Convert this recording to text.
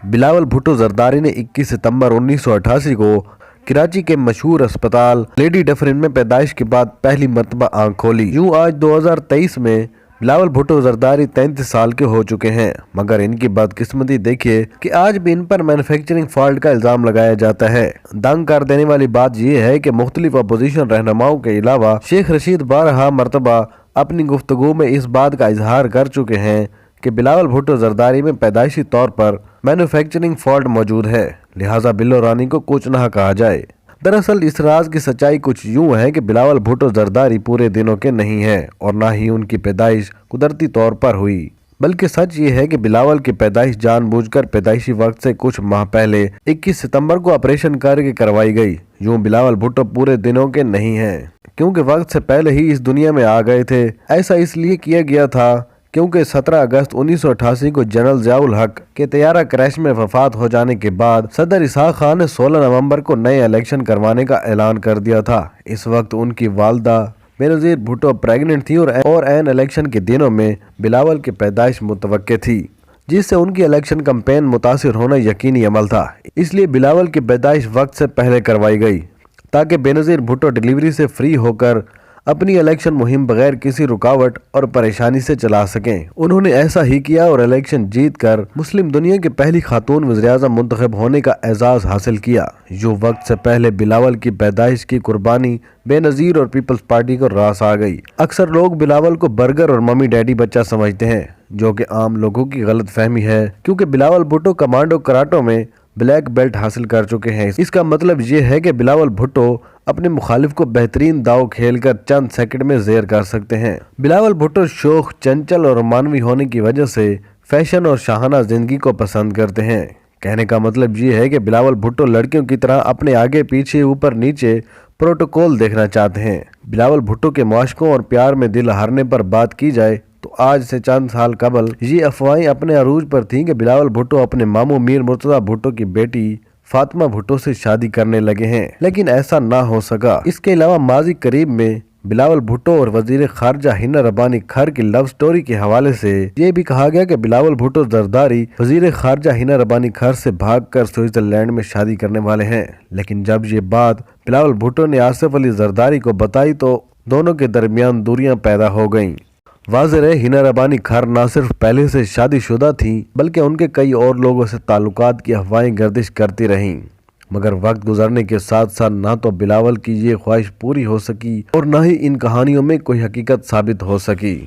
بلاول بھٹو زرداری نے 21 ستمبر 1988 کو کراچی کے مشہور اسپتال لیڈی ڈفرن میں پیدائش کے بعد پہلی مرتبہ آنکھ کھولی۔ یوں آج 2023 میں بلاول بھٹو زرداری 33 سال کے ہو چکے ہیں، مگر ان کی بدقسمتی دیکھیے کہ آج بھی ان پر مینوفیکچرنگ فالٹ کا الزام لگایا جاتا ہے۔ دنگ کر دینے والی بات یہ ہے کہ مختلف اپوزیشن رہنماؤں کے علاوہ شیخ رشید بارہا مرتبہ اپنی گفتگو میں اس بات کا اظہار کر چکے ہیں کہ بلاول بھٹو زرداری میں پیدائشی طور پر مینوفیکچرنگ فالٹ موجود ہے، لہٰذا بلو رانی کو کچھ نہ کہا جائے۔ دراصل اس راز کی سچائی کچھ یوں ہے کہ بلاول بھٹو زرداری پورے دنوں کے نہیں ہیں اور نہ ہی ان کی پیدائش قدرتی طور پر ہوئی، بلکہ سچ یہ ہے کہ بلاول کی پیدائش جان بوجھ کر پیدائشی وقت سے کچھ ماہ پہلے 21 ستمبر کو آپریشن کر کے کروائی گئی۔ یوں بلاول بھٹو پورے دنوں کے نہیں ہیں کیونکہ وقت سے پہلے ہی اس دنیا میں آ گئے تھے۔ ایسا اس لیے کیا گیا تھا کیونکہ 17 اگست 1988 کو جنرل ضیاء الحق کے طیارہ کریش میں وفات ہو جانے کے بعد صدر اسحاق خان نے 16 نومبر کو نئے الیکشن کروانے کا اعلان کر دیا تھا۔ اس وقت ان کی والدہ بینظیر بھٹو پریگننٹ تھی اور عین الیکشن کے دنوں میں بلاول کی پیدائش متوقع تھی، جس سے ان کی الیکشن کمپین متاثر ہونا یقینی عمل تھا۔ اس لیے بلاول کی پیدائش وقت سے پہلے کروائی گئی تاکہ بینظیر بھٹو ڈیلیوری سے فری ہو کر اپنی الیکشن مہم بغیر کسی رکاوٹ اور پریشانی سے چلا سکیں۔ انہوں نے ایسا ہی کیا اور الیکشن جیت کر مسلم دنیا کی پہلی خاتون وزیراعظم منتخب ہونے کا اعزاز حاصل کیا۔ جو وقت سے پہلے بلاول کی پیدائش کی قربانی بے نظیر اور پیپلز پارٹی کو راس آ گئی۔ اکثر لوگ بلاول کو برگر اور ممی ڈیڈی بچہ سمجھتے ہیں، جو کہ عام لوگوں کی غلط فہمی ہے، کیونکہ بلاول بھٹو کمانڈو کراٹو میں بلیک بیلٹ حاصل کر چکے ہیں۔ اس کا مطلب یہ ہے کہ بلاول بھٹو اپنے مخالف کو بہترین داؤ کھیل کر چند سیکنڈ میں زیر کر سکتے ہیں۔ بلاول بھٹو شوخ، چنچل اور رومانوی ہونے کی وجہ سے فیشن اور شاہانہ زندگی کو پسند کرتے ہیں۔ کہنے کا مطلب یہ ہے کہ بلاول بھٹو لڑکیوں کی طرح اپنے آگے پیچھے اوپر نیچے پروٹوکول دیکھنا چاہتے ہیں۔ بلاول بھٹو کے معاشقوں اور پیار میں دل ہارنے پر بات کی جائے تو آج سے چند سال قبل یہ افواہیں اپنے عروج پر تھیں کہ بلاول بھٹو اپنے ماموں میر مرتضی بھٹو کی بیٹی فاطمہ بھٹو سے شادی کرنے لگے ہیں، لیکن ایسا نہ ہو سکا۔ اس کے علاوہ ماضی قریب میں بلاول بھٹو اور وزیر خارجہ ہنا ربانی کھر کی لو سٹوری کے حوالے سے یہ بھی کہا گیا کہ بلاول بھٹو زرداری وزیر خارجہ ہنا ربانی کھر سے بھاگ کر سوئٹزرلینڈ میں شادی کرنے والے ہیں، لیکن جب یہ بات بلاول بھٹو نے آصف علی زرداری کو بتائی تو دونوں کے درمیان دوریاں پیدا ہو گئیں۔ واضح ہے ہنا ربانی کھر نہ صرف پہلے سے شادی شدہ تھیں بلکہ ان کے کئی اور لوگوں سے تعلقات کی افواہیں گردش کرتی رہیں، مگر وقت گزرنے کے ساتھ ساتھ نہ تو بلاول کی یہ خواہش پوری ہو سکی اور نہ ہی ان کہانیوں میں کوئی حقیقت ثابت ہو سکی۔